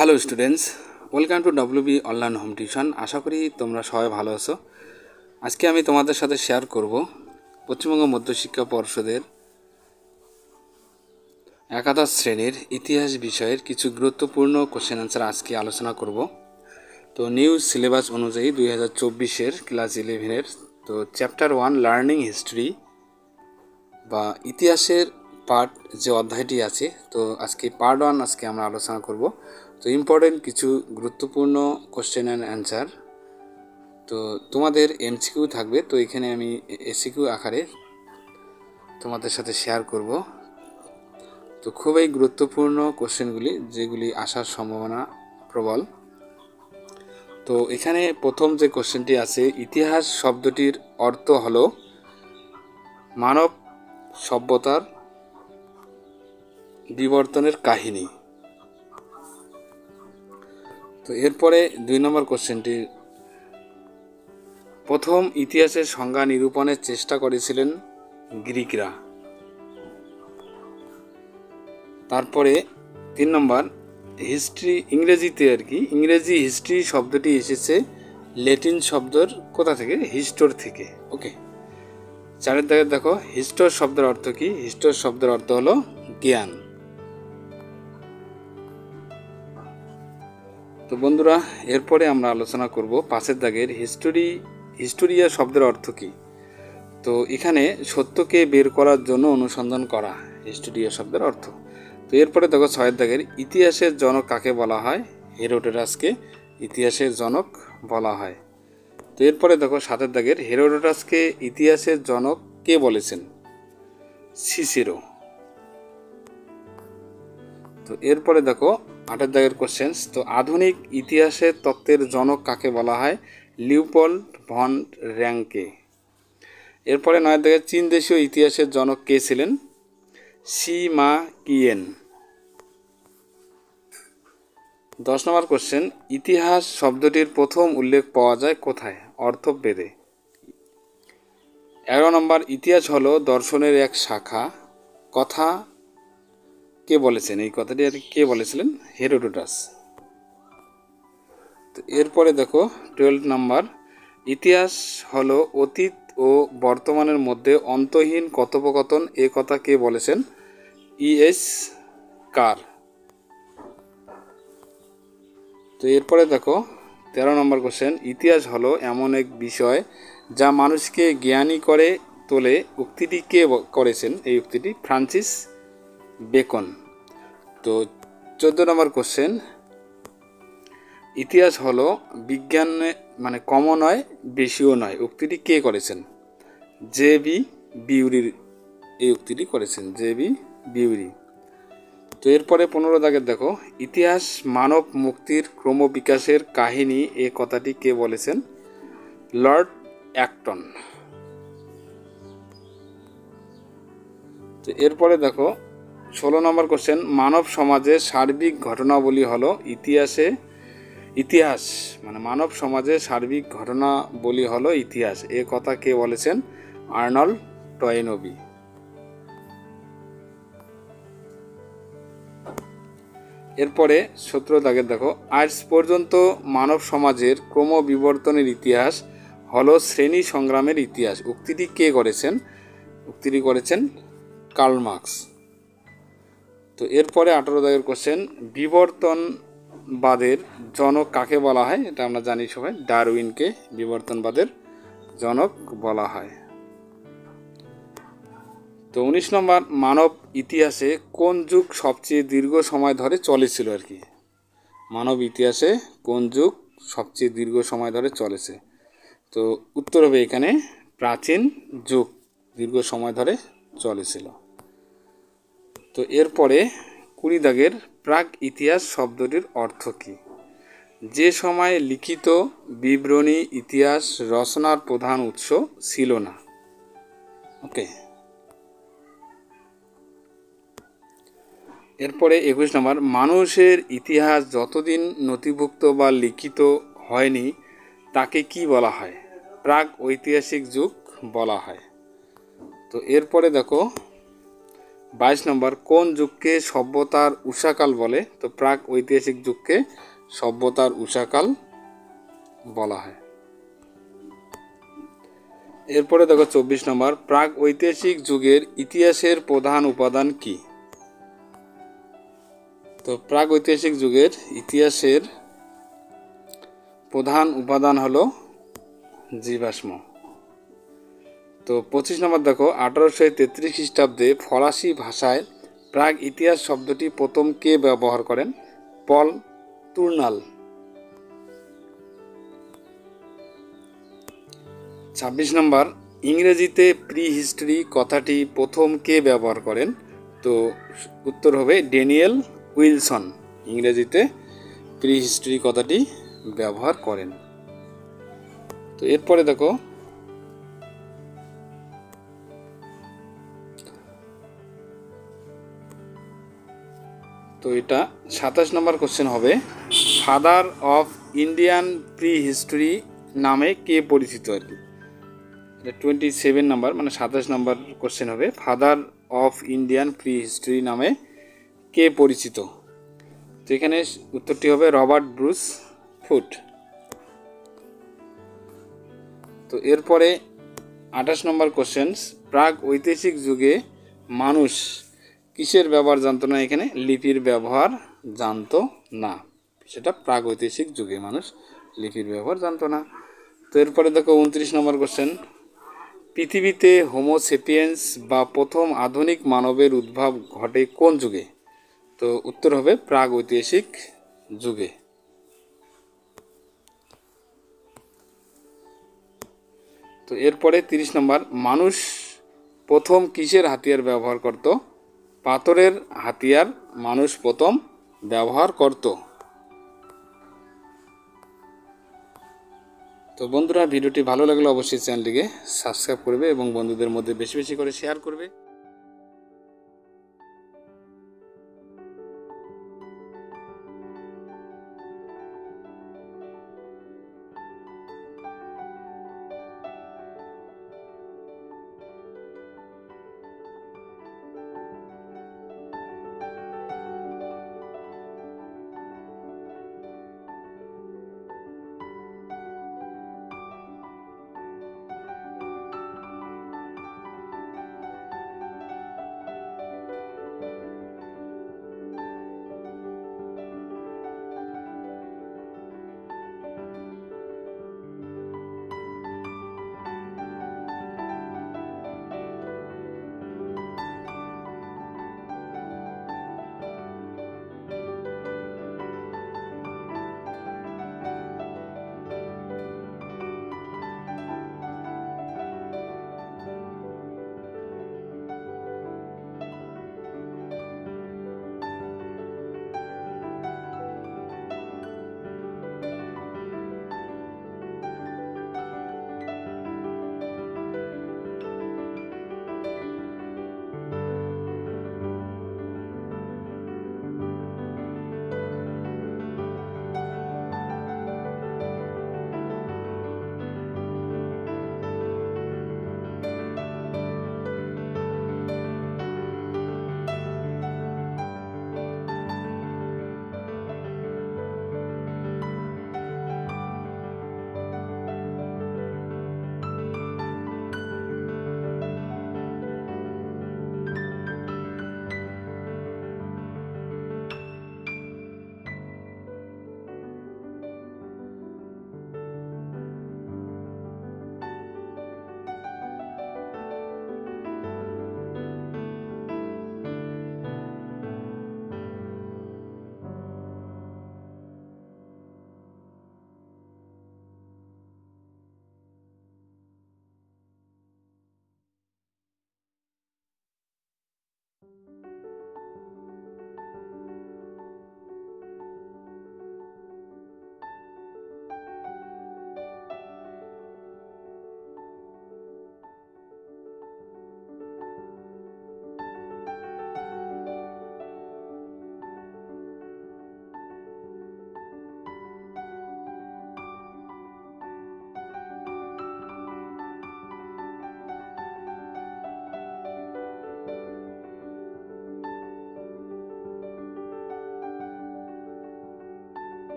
Hello students, welcome to WB online home tuition. আশা করি তোমরা সবাই ভালো আছো। আজকে আমি তোমাদের সাথে শেয়ার করব পশ্চিমবঙ্গ মধ্যশিক্ষা পর্ষদের একাদশ শ্রেণীর ইতিহাস বিষয়ের কিছু গুরুত্বপূর্ণ কোশ্চেন অ্যান্সার আজকে আলোচনা করব। তো নিউ সিলেবাস অনুযায়ী 2024-এর ক্লাস 11-এর তো চ্যাপ্টার 1 লার্নিং হিস্ট্রি বা ইতিহাসের পার্ট যে অধ্যায়টি আছে, তো আজকে পার্ট 1 আজকে আমরা আলোচনা করব। তো ইম্পর্টেন্ট কিছু গুরুত্বপূর্ণ কোশ্চেন অ্যান্ড অ্যান্সার, তো তোমাদের এমসিকিউ থাকবে, তো এখানে আমি এসিকিউ আকারে তোমাদের সাথে শেয়ার করব। তো খুবই গুরুত্বপূর্ণ কোশ্চেনগুলি, যেগুলি আসার সম্ভাবনা প্রবল। তো এখানে প্রথম যে কোশ্চেনটি আছে, ইতিহাস শব্দটির অর্থ হলো মানব সভ্যতার বিবর্তনের কাহিনী। তো এরপরে 2 নম্বর কোশ্চেনটি, প্রথম ইতিহাসের সংজ্ঞা নিরূপণের চেষ্টা করেছিলেন গ্রিকরা। তারপরে 3 নম্বর, হিস্ট্রি ইংরেজিতে ইংরেজি হিস্ট্রি শব্দটি এসেছে ল্যাটিন শব্দের কোথা থেকে? হিস্টোর থেকে। ওকে, 4 দাগে দেখো, হিস্টোর শব্দের অর্থ কি? হিস্টোর শব্দের অর্থ হলো জ্ঞান। তো বন্ধুরা, এরপরে আমরা আলোচনা করব 5 দাগের হিস্টোরিয়া শব্দের অর্থ কি। তো এখানে সত্যকে বের করার জন্য অনুসন্ধান করা হিস্টোরিয়া শব্দের অর্থ। তো এরপরে দেখো 6 দাগের, ইতিহাসের জনক কাকে বলা হয়? হেরোডোটাসকে ইতিহাসের জনক বলা হয়। তো এরপরে দেখো 7 দাগের, হেরোডোটাসকে ইতিহাসের জনক কে বলেছেন? সিসেরো। তো এরপরে দেখো 8 দাগের কোশ্চেন্স, তো আধুনিক ইতিহাসের তত্ত্বের জনক কাকে বলা হয়? লিওপোল্ড ভন র্যাঙ্কে। এরপরে 9 দাগের, চীন দেশীয় ইতিহাসের জনক কে ছিলেন? সি মা কিয়েন। 10 নম্বর কোশ্চেন, ইতিহাস শব্দটির প্রথম উল্লেখ পাওয়া যায় কোথায়? অর্থবেদে। 11 নম্বর, ইতিহাস হলো দর্শনের এক শাখা, কথা কে বলেছেন? এই কথাটি আর কে বলেছিলেন? হেরোডোটাস। তো এরপরে দেখো 12 নম্বর, ইতিহাস হলো অতীত ও বর্তমানের মধ্যে অন্তহীন কথোপকথন, এ কথা কে বলেছেন? ইএস কার। তো এরপরে দেখো 13 নম্বর কোশ্চেন, ইতিহাস হলো এমন এক বিষয় যা মানুষকে জ্ঞানী করে তোলে, উক্তিটি কে করেছেন? এই উক্তিটি ফ্রান্সিস বেকন। তো 14 নম্বর কোশ্চেন, ইতিহাস হলো বিজ্ঞানে মানে কমও নয় বেশিও নয়, উক্তিটি কে করেছেন? জে.বি. বিউরির এই উক্তিটি করেছেন জে.বি. বিউরি। তো এরপরে 15 দাগের দেখো, ইতিহাস মানব মুক্তির ক্রমবিকাশের কাহিনী, এ কথাটি কে বলেছেন? Lord Acton. তো এরপরে দেখো 16 নম্বর কোশ্চেন, মানব সমাজের সার্বিক ঘটনাবলী হলো ইতিহাস মানে মানব সমাজের সার্বিক ঘটনাবলী হলো ইতিহাস, এ কথা কে বলেছেন? Arnold Toynbee. এরপরে 17 দাগের দেখো, আজ পর্যন্ত মানব সমাজের ক্রমবিবর্তনের ইতিহাস হলো শ্রেণী সংগ্রামের ইতিহাস, উক্তিটি কে করেছেন? উক্তিটি করেছেন কার্ল মার্কস। তো এরপরে 18 দাগের কোশ্চেন, বিবর্তনবাদের জনক কাকে বলা হয়? এটা আমরা জানি সবাই, ডারউইনকে বিবর্তনবাদের জনক বলা হয়। তো 19 নম্বর, মানব ইতিহাসে কোন যুগ সবচেয়ে দীর্ঘ সময় ধরে চলেছিল? মানব ইতিহাসে কোন যুগ সবচেয়ে দীর্ঘ সময় ধরে চলেছে? তো উত্তর হবে এখানে প্রাচীন যুগ দীর্ঘ সময় ধরে চলেছিল। তো এরপরে 20 দাগের, প্রাক ইতিহাস শব্দটির অর্থ কী? যে সময় লিখিত বিবরণী ইতিহাস রচনার প্রধান উৎস ছিল না। ওকে, এরপরে 21 নম্বর, মানুষের ইতিহাস যতদিন নথিভুক্ত বা লিখিত হয়নি তাকে কি বলা হয়? প্রাক ঐতিহাসিক যুগ বলা হয়। তো এরপরে দেখো 22 নম্বর, কোন যুগকে সভ্যতার উষাকাল বলে? তো প্রাক ঐতিহাসিক যুগকে সভ্যতার উষাকাল বলা হয়। এরপরে দেখো 24 নম্বর, প্রাক ঐতিহাসিক যুগের ইতিহাসের প্রধান উপাদান কি? তো প্রাক ঐতিহাসিক যুগের ইতিহাসের প্রধান উপাদান হলো জীবাশ্ম। তো 25 নম্বর দেখো, 1833 খ্রিস্টাব্দে ফরাসি ভাষায় প্রাক ইতিহাস শব্দটি প্রথম কে ব্যবহার করেন? পল টুর্নাল। 26 নম্বর, ইংরেজিতে প্রি হিস্টরি কথাটি প্রথম কে ব্যবহার করেন? তো উত্তর হবে ড্যানিয়েল উইলসন ইংরেজিতে প্রি হিস্টরি কথাটি ব্যবহার করেন। তো এরপরে দেখো তো এটা 27 নম্বর কোশ্চেন হবে, father of Indian pre history নামে কে পরিচিত? আর কি এটা 27 নম্বর, মানে 27 নম্বর কোশ্চেন হবে, father of Indian pre history নামে কে পরিচিত? তো এখানে উত্তরটি হবে রবার্ট ব্রুস ফুট। তো এরপরে 28 নম্বর কোশ্চেন, প্রাক ঐতিহাসিক যুগে মানুষ কিসের ব্যবহার জানতো না? এখানে লিপির ব্যবহার জানতো না, সেটা প্রাক ঐতিহাসিক যুগে মানুষ লিপির ব্যবহার জানতো না। তো এরপরে দেখো 29 নম্বর কোশ্চেন, পৃথিবীতে হোমো সেপিয়েন্স বা প্রথম আধুনিক মানবের উদ্ভব ঘটে কোন যুগে? তো উত্তর হবে প্রাক ঐতিহাসিক যুগে। তো এরপরে 30 নম্বর, মানুষ প্রথম কিসের হাতিয়ার ব্যবহার করত? পাথরের হাতিয়ার মানুষ প্রথম ব্যবহার করত। তো বন্ধুরা, ভিডিওটি ভালো লাগলে অবশ্যই চ্যানেলটিকে সাবস্ক্রাইব করবে এবং বন্ধুদের মধ্যে বেশি বেশি করে শেয়ার করবে।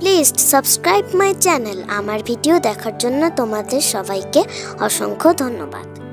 Please subscribe my channel. আমার ভিডিও দেখার জন্য তোমাদের সবাইকে অসংখ্য ধন্যবাদ।